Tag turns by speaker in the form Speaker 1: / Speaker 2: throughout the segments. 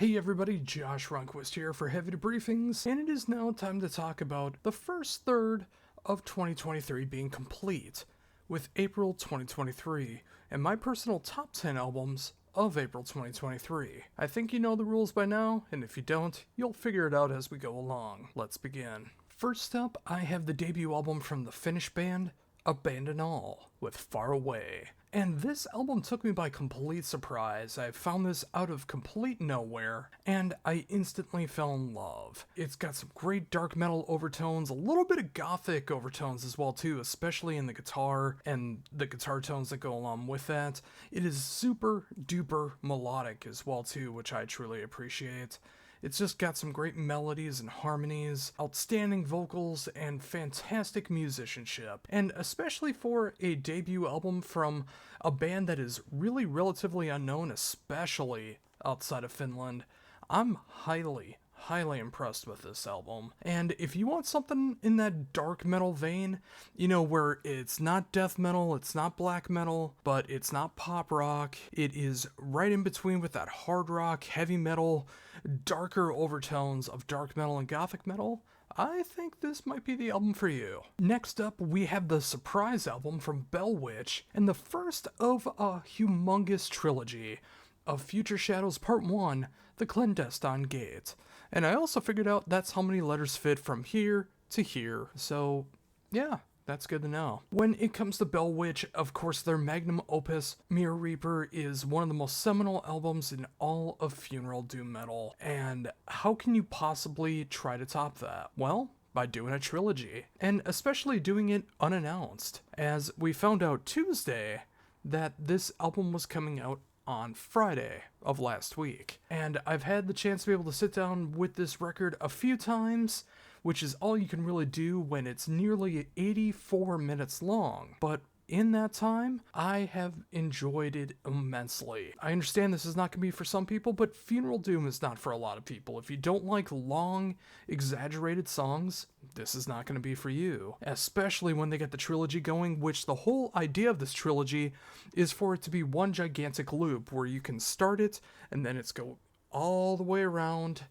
Speaker 1: Hey everybody, Josh Ronquist here for Heavy Debriefings, and it is now time to talk about the first third of 2023 being complete, with April 2023, and my personal top 10 albums of April 2023. I think you know the rules by now, and if you don't, you'll figure it out as we go along. Let's begin. First up, I have the debut album from the Finnish band, Abandon All, with Far Away. And this album took me by complete surprise. I found this out of complete nowhere, and I instantly fell in love. It's got some great dark metal overtones, a little bit of gothic overtones as well too, especially in the guitar and the guitar tones that go along with that. It is super duper melodic as well too, which I truly appreciate. It's just got some great melodies and harmonies, outstanding vocals, and fantastic musicianship. And especially for a debut album from a band that is really relatively unknown, especially outside of Finland, I'm highly impressed with this album. And if you want something in that dark metal vein, you know, where it's not death metal, it's not black metal, but it's not pop rock, it is right in between with that hard rock, heavy metal, darker overtones of dark metal and gothic metal, I think this might be the album for you. Next up, we have the surprise album from Bell Witch, and the first of a humongous trilogy of Future Shadows Part 1, The Clandestine Gate. And I also figured out that's how many letters fit from here to here, so yeah, that's good to know. When it comes to Bell Witch, of course, their magnum opus, Mirror Reaper, is one of the most seminal albums in all of funeral doom metal. And how can you possibly try to top that? Well, by doing a trilogy, and especially doing it unannounced, as we found out Tuesday that this album was coming out on Friday of last week. And I've had the chance to be able to sit down with this record a few times, which is all you can really do when it's nearly 84 minutes long. But in that time, I have enjoyed it immensely. I understand this is not going to be for some people, but funeral doom is not for a lot of people. If you don't like long, exaggerated songs, this is not going to be for you. Especially when they get the trilogy going, which the whole idea of this trilogy is for it to be one gigantic loop where you can start it and then it's go all the way around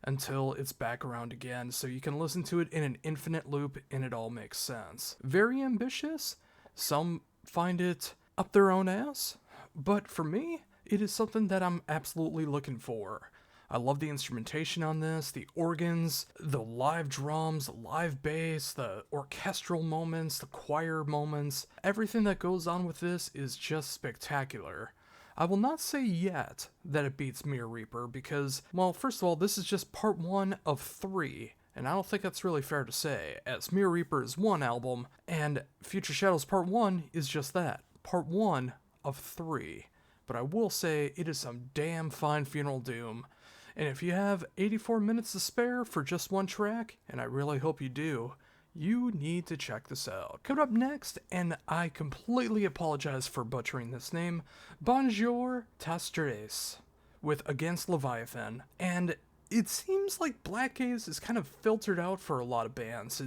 Speaker 1: until it's back around again, so you can listen to it in an infinite loop and it all makes sense. Very ambitious. Some find it up their own ass, but for me, it is something that I'm absolutely looking for. I love the instrumentation on this, the organs, the live drums, the live bass, the orchestral moments, the choir moments. Everything that goes on with this is just spectacular. I will not say yet that it beats Mirror Reaper because, well, first of all, this is just part 1 of 3. And I don't think that's really fair to say, as Mirror Reaper is one album, and Future Shadows Part 1 is just that, part 1 of 3. But I will say it is some damn fine funeral doom, and if you have 84 minutes to spare for just one track, and I really hope you do, you need to check this out. Coming up next, and I completely apologize for butchering this name, Bonjour Tastres, with Against Leviathan, and it seems like black gaze is kind of filtered out for a lot of bands.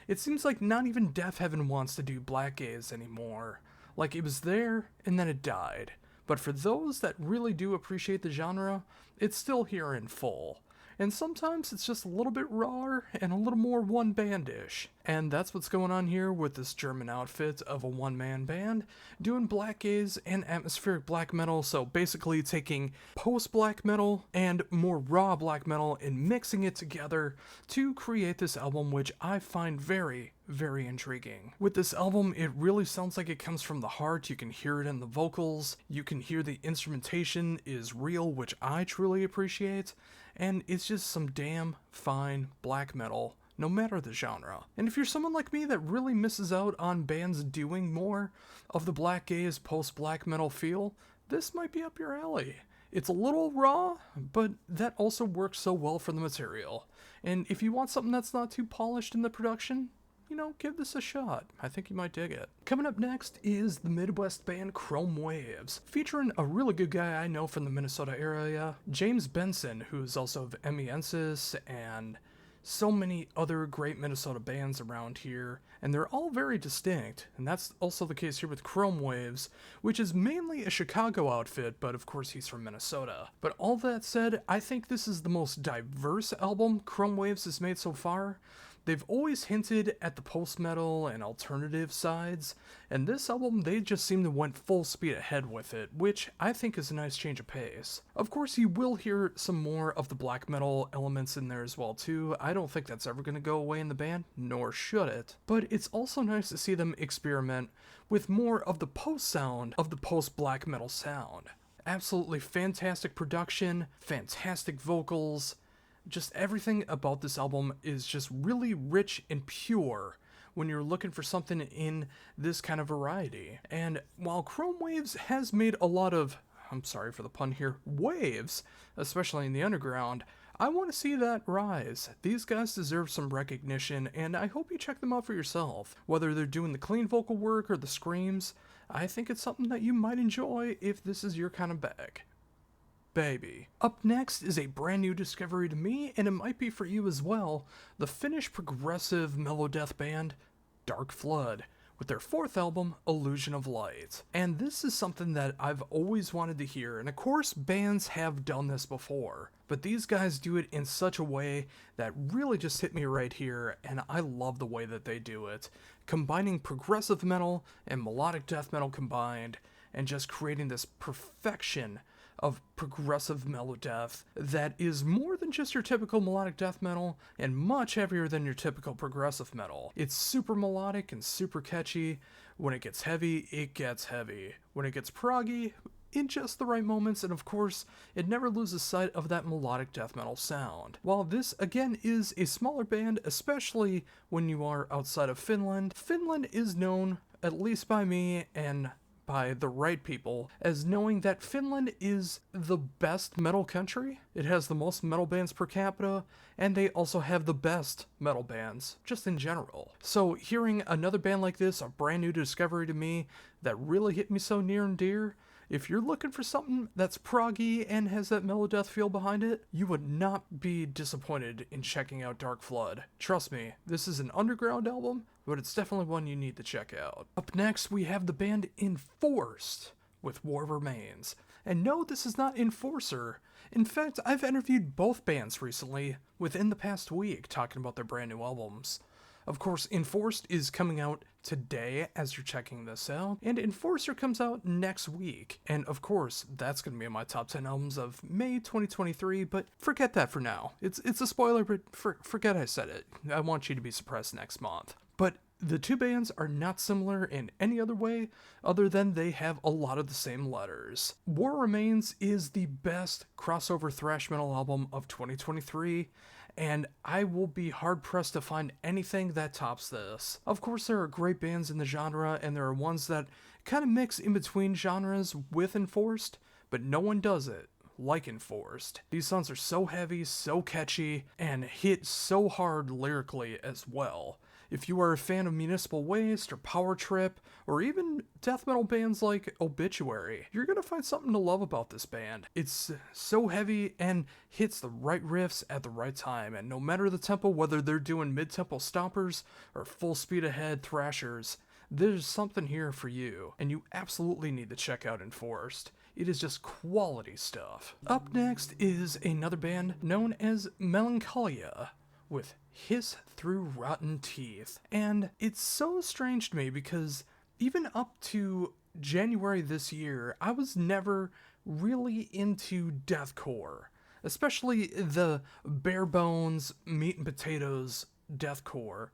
Speaker 1: It seems like not even Death Heaven wants to do black gaze anymore. Like it was there and then it died. But for those that really do appreciate the genre, it's still here in full. And sometimes it's just a little bit rawer and a little more one-bandish. And that's what's going on here with this German outfit of a one-man band doing black gaze and atmospheric black metal, so basically taking post-black metal and more raw black metal and mixing it together to create this album, which I find very intriguing. With this album, it really sounds like it comes from the heart. You can hear it in the vocals, you can hear the instrumentation is real, which I truly appreciate, and it's just some damn fine black metal, no matter the genre. And if you're someone like me that really misses out on bands doing more of the black gaze post-black metal feel, this might be up your alley. It's a little raw, but that also works so well for the material. And if you want something that's not too polished in the production, you know, give this a shot. I think you might dig it. Coming up next is the Midwest band Chrome Waves, featuring a really good guy I know from the Minnesota area, James Benson, who's also of Emiensis and so many other great Minnesota bands around here, and they're all very distinct, and that's also the case here with Chrome Waves, which is mainly a Chicago outfit, but of course he's from Minnesota. But all that said, I think this is the most diverse album Chrome Waves has made so far. They've always hinted at the post-metal and alternative sides, and this album, they just seem to went full speed ahead with it, which I think is a nice change of pace. Of course, you will hear some more of the black metal elements in there as well too. I don't think that's ever going to go away in the band, nor should it. But it's also nice to see them experiment with more of the post-sound of the post-black metal sound. Absolutely fantastic production, fantastic vocals. Just everything about this album is just really rich and pure when you're looking for something in this kind of variety. And while Chrome Waves has made a lot of, I'm sorry for the pun here, waves, especially in the underground, I want to see that rise. These guys deserve some recognition, and I hope you check them out for yourself. Whether they're doing the clean vocal work or the screams, I think it's something that you might enjoy if this is your kind of bag. Baby. Up next is a brand new discovery to me, and it might be for you as well, the Finnish progressive melodeath band Dark Flood, with their fourth album, Illusion of Light. And this is something that I've always wanted to hear, and of course bands have done this before, but these guys do it in such a way that really just hit me right here, and I love the way that they do it, combining progressive metal and melodic death metal combined, and just creating this perfection of progressive melodeath that is more than just your typical melodic death metal and much heavier than your typical progressive metal. It's super melodic and super catchy. When it gets heavy, it gets heavy. When it gets proggy, in just the right moments, and of course, it never loses sight of that melodic death metal sound. While this, again, is a smaller band, especially when you are outside of Finland, Finland is known, at least by me and by the right people, as knowing that Finland is the best metal country. It has the most metal bands per capita, and they also have the best metal bands, just in general. So hearing another band like this, a brand new discovery to me, that really hit me so near and dear, if you're looking for something that's proggy and has that melodeath feel behind it, you would not be disappointed in checking out Dark Flood. Trust me, this is an underground album, but it's definitely one you need to check out. Up next, we have the band Enforced with War Remains. And no, this is not Enforcer. In fact, I've interviewed both bands recently within the past week talking about their brand new albums. Of course, Enforced is coming out today as you're checking this out, and Enforcer comes out next week. And of course, that's going to be in my top 10 albums of May 2023, but forget that for now. It's a spoiler, but forget I said it. I want you to be surprised next month. But the two bands are not similar in any other way, other than they have a lot of the same letters. War Remains is the best crossover thrash metal album of 2023, and I will be hard-pressed to find anything that tops this. Of course, there are great bands in the genre, and there are ones that kind of mix in between genres with Enforced, but no one does it like Enforced. These songs are so heavy, so catchy, and hit so hard lyrically as well. If you are a fan of Municipal Waste or Power Trip, or even death metal bands like Obituary, you're gonna find something to love about this band. It's so heavy and hits the right riffs at the right time, and no matter the tempo, whether they're doing mid-tempo stompers or full speed ahead thrashers, there's something here for you, and you absolutely need to check out Enforced. It is just quality stuff. Up next is another band known as Melancholia with Hiss Through Rotten Teeth. And it's so strange to me because even up to January this year, I was never really into deathcore, especially the bare bones, meat and potatoes deathcore,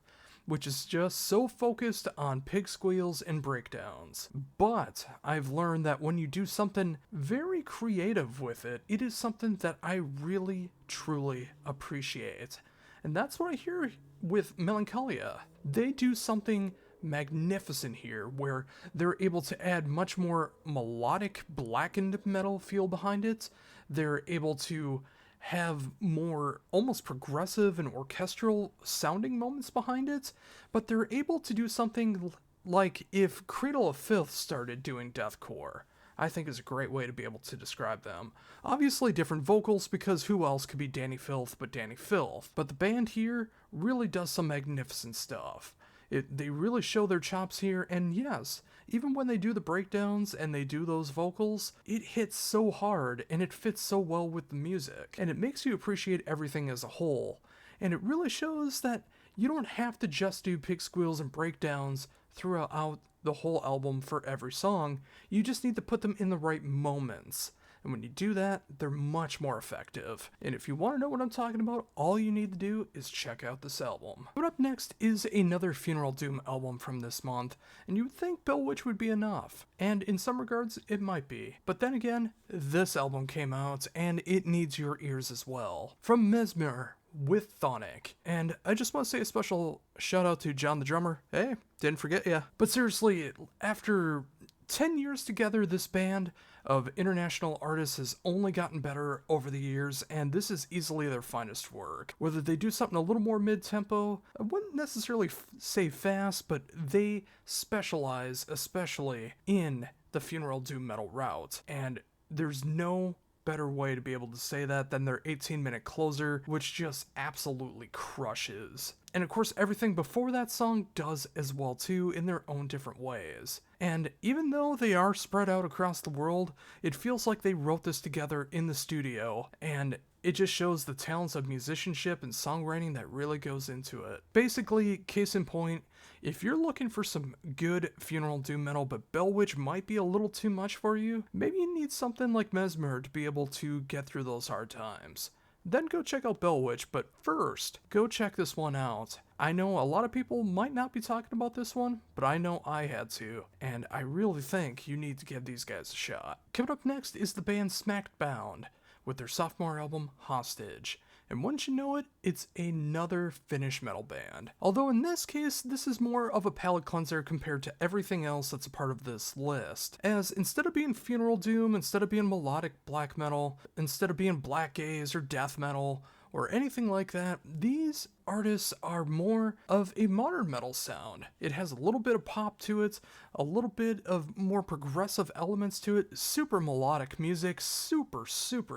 Speaker 1: which is just so focused on pig squeals and breakdowns. But I've learned that when you do something very creative with it, it is something that I really, truly appreciate. And that's what I hear with Melancholia. They do something magnificent here, where they're able to add much more melodic, blackened metal feel behind it. They're able to have more almost progressive and orchestral sounding moments behind it, but they're able to do something like if Cradle of Filth started doing deathcore. I think is a great way to be able to describe them. Obviously different vocals, because who else could be Danny Filth but Danny Filth? But the band here really does some magnificent stuff. They really show their chops here, and yes, even when they do the breakdowns and they do those vocals, it hits so hard and it fits so well with the music, and it makes you appreciate everything as a whole. And it really shows that you don't have to just do pig squeals and breakdowns throughout the whole album for every song. You just need to put them in the right moments. And when you do that, they're much more effective. And if you want to know what I'm talking about, all you need to do is check out this album. Coming up next is another Funeral Doom album from this month, and you would think Bell Witch would be enough. And in some regards, it might be. But then again, this album came out, and it needs your ears as well. From Mesmer, with Thonic. And I just want to say a special shout out to John the drummer. Hey, didn't forget ya. But seriously, after 10 years together, this band of international artists has only gotten better over the years, and this is easily their finest work. Whether they do something a little more mid-tempo, I wouldn't necessarily say fast, but they specialize especially in the funeral doom metal route, and there's no better way to be able to say that than their 18-minute closer, which just absolutely crushes. And of course, everything before that song does as well too, in their own different ways. And even though they are spread out across the world, it feels like they wrote this together in the studio, and it just shows the talents of musicianship and songwriting that really goes into it. Basically, case in point, if you're looking for some good funeral doom metal, but Bell Witch might be a little too much for you, maybe you need something like Mesmer to be able to get through those hard times. Then go check out Bell Witch, but first, go check this one out. I know a lot of people might not be talking about this one, but I know I had to, and I really think you need to give these guys a shot. Coming up next is the band Smacked Bound, with their sophomore album, Hostage. And once you know it, it's another Finnish metal band. Although in this case, this is more of a palate cleanser compared to everything else that's a part of this list. As instead of being funeral doom, instead of being melodic black metal, instead of being black gaze or death metal, or anything like that, these artists are more of a modern metal sound. It has a little bit of pop to it, a little bit of more progressive elements to it, super melodic music, super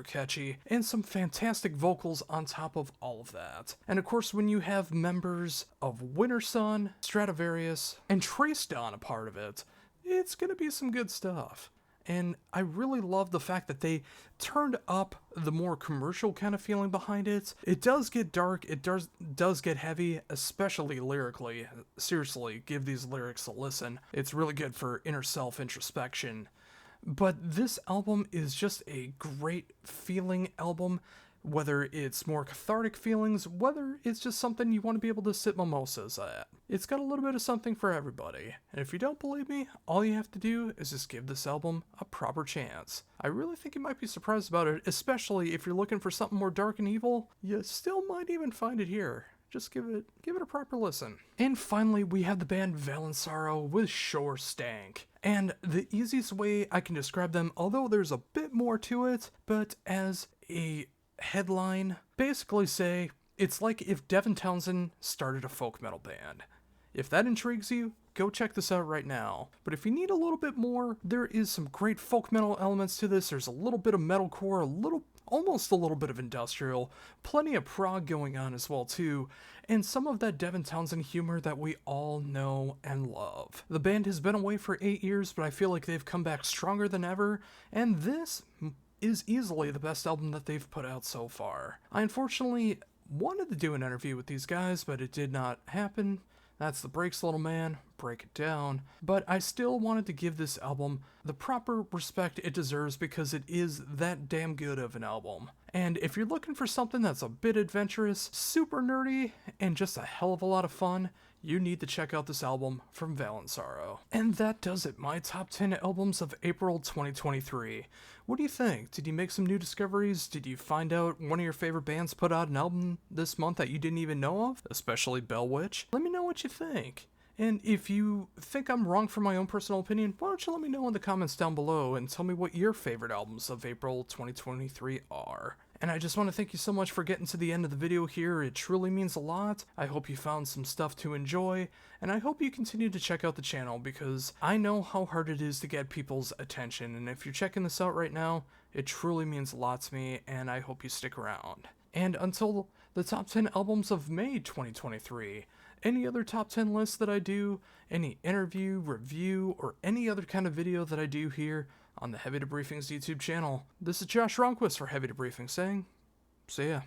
Speaker 1: catchy, and some fantastic vocals on top of all of that. And of course, when you have members of Winter Sun, Stratovarius, and Trace Dawn a part of it, it's gonna be some good stuff. And I really love the fact that they turned up the more commercial kind of feeling behind it. It does get dark, it does get heavy, especially lyrically. Seriously, give these lyrics a listen. It's really good for inner self introspection. But this album is just a great feeling album. Whether it's more cathartic feelings, whether it's just something you want to be able to sip mimosas at. It's got a little bit of something for everybody. And if you don't believe me, all you have to do is just give this album a proper chance. I really think you might be surprised about it, especially if you're looking for something more dark and evil. You still might even find it here. Just give it a proper listen. And finally, we have the band Valenzaro with Shore Stank. And the easiest way I can describe them, although there's a bit more to it, but as a headline, basically say it's like if Devin Townsend started a folk metal band. If that intrigues you, go check this out right now. But if you need a little bit more, there is some great folk metal elements to this. There's a little bit of metalcore, almost a little bit of industrial, plenty of prog going on as well too, and some of that Devin Townsend humor that we all know and love. The band has been away for 8 years, but I feel like they've come back stronger than ever, and this is easily the best album that they've put out so far. I unfortunately wanted to do an interview with these guys, but it did not happen. That's the breaks, little man. Break it down. But I still wanted to give this album the proper respect it deserves because it is that damn good of an album. And if you're looking for something that's a bit adventurous, super nerdy, and just a hell of a lot of fun, you need to check out this album from Valenzaro. And that does it, my top 10 albums of April 2023. What do you think? Did you make some new discoveries? Did you find out one of your favorite bands put out an album this month that you didn't even know of? Especially Bell Witch? Let me know what you think. And if you think I'm wrong for my own personal opinion, why don't you let me know in the comments down below and tell me what your favorite albums of April 2023 are. And I just want to thank you so much for getting to the end of the video here. It truly means a lot. I hope you found some stuff to enjoy, and I hope you continue to check out the channel because I know how hard it is to get people's attention, and if you're checking this out right now, it truly means a lot to me, and I hope you stick around. And until the top 10 albums of May 2023, any other top 10 lists that I do, any interview, review, or any other kind of video that I do here on the Heavy Debriefings YouTube channel, this is Josh Ronquist for Heavy Debriefings saying, see ya.